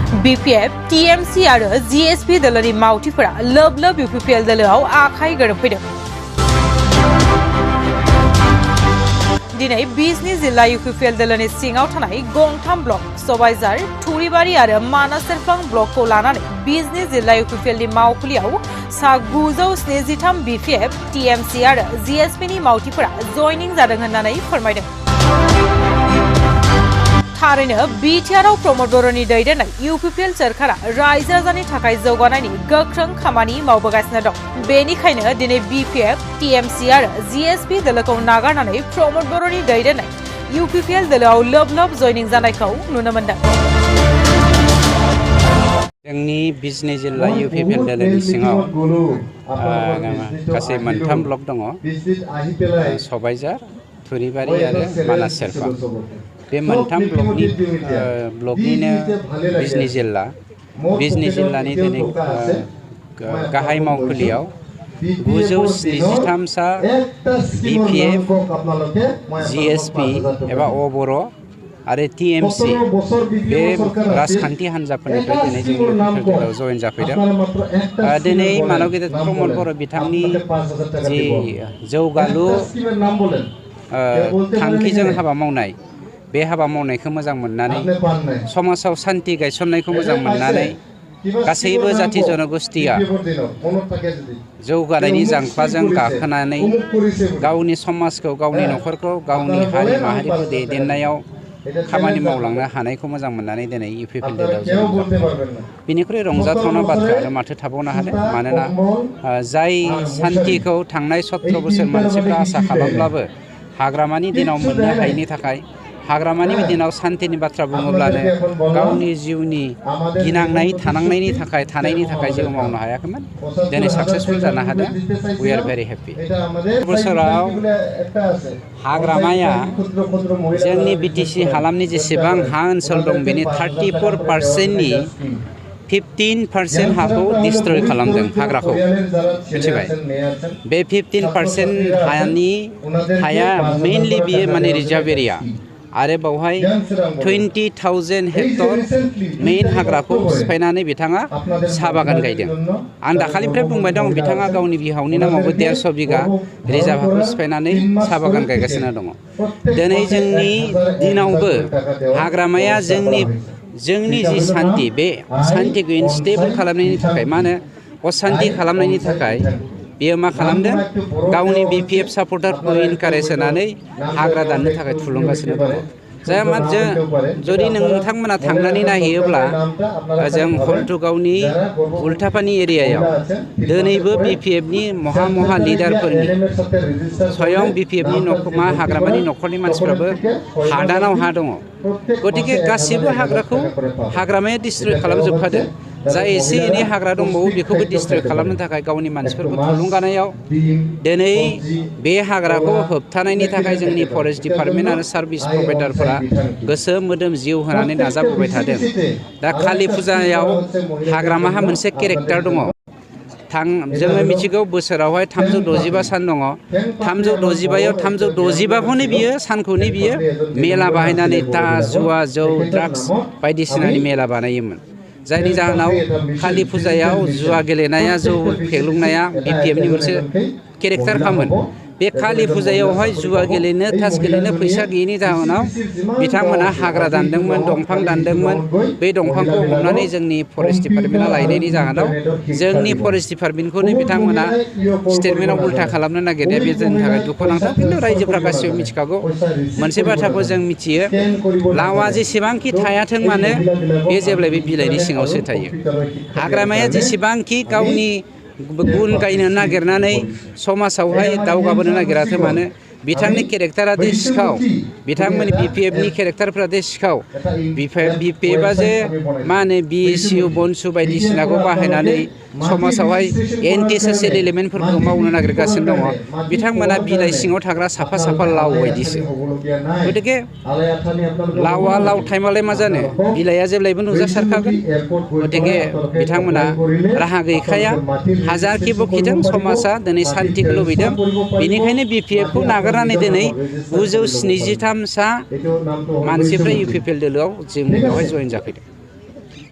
BPF, TMC आरो GSP दोलोनि मावथिफोरा लोब UPPL दोलोआव आखाइ गोरोबफैदों। दिनै 20 जिल्ला UPPL दोलोनि सिङाव थानाय गंथाम ब्लक सबाइजार, थुरिबारि आरो मानास सेरफां ब्लकखौ लानानै 20 जिल्ला UPPL नि मावखुलियाव सा 973 BPF, TMC आरो GSP नि मावथिफोरा जयनिं जादों होननानै फोरमायदों। थारैनो बिटिआरआव प्रमद बर'नि दैदेननाय UPPL सोरखारा रायजो राजानि थाखाय जौगानायनि गोख्रों खामानि मावबोगासिनो दं। बेनिखायनो दिनै BPF, TMC आरो GSP दोलोखौ नागारनानै प्रमद बर'नि दैदेननाय UPPL दोलोआव लोब जयनिं जानायखौ नुनो मोनदों। जोंनि 20 जिल्ला UPPL दोलोनि सिङाव गासै मोनथाम ब्लक दङ। सबाइजार, थुरिबारि आरो मानास सेरफां। बे मोनथाम ब्लकनिनो 20 जिल्ला। 20 जिल्लानि दिनै गाहाय मावखुलियाव 973 सा BPF, GSP एबा बर' आरो TMC बे राजखान्थि हान्जाफोरनिफ्राय दिनै जोंनि UPPL दोलोआव जयेन जाफैदों। दिनै मानव गेदेर प्रमद बर' बिथांनि जि जौगालु थांखिजों हाबा मावनाय, बे हाबा मावनायखौ मोजां मोननानै समाजाव सान्थि गायसननायखौ मोजां मोननानै गासैबो जाथि जनगोष्ठीया जौगानायनि जांख्लाजों गाखोनानै गावनि समाजखौ, गावनि न'खरखौ, गावनि हारि माहारिखौ दैदेननायाव खामानि मावलांनो हानायखौ मोजां मोननानै दिनै UPPL दोलोआव जयेन जाफैदों। बिनिख्रुइ रंजाथावना बाथ्रा आरो माथो थाबावनो हादों। मानोना जाय सान्थिखौ थांनाय 17 बोसोर मानसिफ्रा आसा खालामब्लाबो हाग्रामानि दिनाव मोननो हायैनि थाखाय, हाग्रामानि दिनाव सान्थिनि बाथ्रा बुङोब्लानो गावनि जिउनि गिनांनाय थानांनायनि थाखाय जेबो मावनो हायाखैमोन। दिनै साक्सेसफुल जानो हादों। We are very happy. बोसोराव हाग्रामाया जोंनि BTC हालामनि जेसेबां हा ओनसोल दं बेनि 34%नि 15% हाखौ डिस्ट्रय खालामदों, हाग्राखौ। मिथिबाय? बे 15% हाया मेइनलि बियो माने रिजार्भ एरिया आरो बावहाय 20,000 हेक्टर मेइन हाग्राखौ सिफायनानै बिथाङा साहा बागान गायदों। आं दाखालिनिफ्राय बुंबाय दं, बिथाङा गावनि बिहावनि नामावबो 150 बिगा रिजार्भ हाखौ सिफायनानै साहा बागान गायगासिनो दङ। दिनै जोंनि दिनावबो हाग्रामाया जोंनि जि सान्थि, बे सान्थिखौ इनस्टेबल खालामनायनि थाखाय, मा होनो, असान्थि खालामनायनि थाखाय बेयो मा खालामदों, गावनि BPF सापर्टारखौ इनकारेज होनानै हाग्रा दाननो थाखाय थुलुंगासिनो दङ। जुदि नोंथांमोना थांनानै नायहैयोब्ला जों हल्टुगावनि उल्टापानि एरियायाव दिनैबो BPFनि महा लिडारफोरनि स्वयं BPFनि हाग्रामानि न'खरनि मानसिफ्राबो हादानाव हा दङ। गतिके गासिबो हाग्राखौ हाग्रामाया डिस्ट्रय खालामजोबखादों। जाय एसे एनै हाग्रा दंबावो बेखौबो डिस्ट्रय खालामनो थाखाय गावनि मानसिफोरखौ थुलुंगानायाव दिनै बे हाग्राखौ होबथानायनि थाखाय जोंनि फरेस्ट डिपार्टमेन्ट आरो सार्भिस प्रभाइडारफोरा गोसो मोदोम जिउ होनानै नाजाबोबाय थादों। दा कालि फुजायाव हाग्रामाहा मोनसे केरेक्टार दङ। जोङो मिथिगौ बोसोरावहाय 365 सान दङ। 365खौनो बियो सानखौनो बियो मेला बाहायनानै जुवा, जौ, ड्राग्स बायदिसिनानि मेला बानायोमोन। जायनि जाहोनाव कालि फुजायाव जुवा गेलेनाया, जौ फेग्लुंनाया BPFनि मोनसे केरेक्टारखामोन। बे कालि फुजायावहाय जुवा गेलेनो, तास गेलेनो फैसा गैयैनि जाहोनाव बिथांमोना हाग्रा दानदोंमोन, दंफां दानदोंमोन। बे दंफांखौ हमनानै जोंनि फरेस्ट डिपार्टमेन्टआ लायनायनि जाहोनाव जोंनि फरेस्ट डिपार्टमेन्टखौनो बिथांमोना स्टेटमेन्टआव उल्था खालामनो नागिरनाया बे जोंनि थाखाय दुखुनांथाव। खिन्थु रायजोफ्रा गासिबो मिथिखागौ। मोनसे बाथ्राखौ जों मिथियो, लावा जेसेबांखि थायाथों मानो बे जेब्लायबो बिलाइनि सिङावसो थायो। हाग्रामाया जेसेबांखि गावनि गुन गायनो नागिरनानै समाजावहाय दावगाबोनो नागिराथों मानो, बिथांनि केरेक्टारा दे सिखाव, बिथांमोननि BPFनि केरेक्टारफोरा दे सिखाव। BPFआ जे मा होनो, BSU, बनसु बायदिसिनाखौ बाहायनानै समाजावहाय एन्टि ससियेल एलिमेन्टफोरखौ मावनो नागिरगासिनो दङ। बिथांमोना बिलाइ सिङाव थाग्रा साफा लाव बायदिसो। गतिके लावआ लाव टाइमालाय मा जानो, बिलाइआ जेब्लायबो नुजासारखागोन। गतिके बिथांमोना राहा गैखाया। हाजारखि बखिथों समाजा दिनै सान्थिखौ लुबैदों। बेनिखायनो BPFखौ नागारनानै दिनै 973 सा मानसिफ्रा UPPL दोलोआव जों बेवहाय जयेन जाफैदों।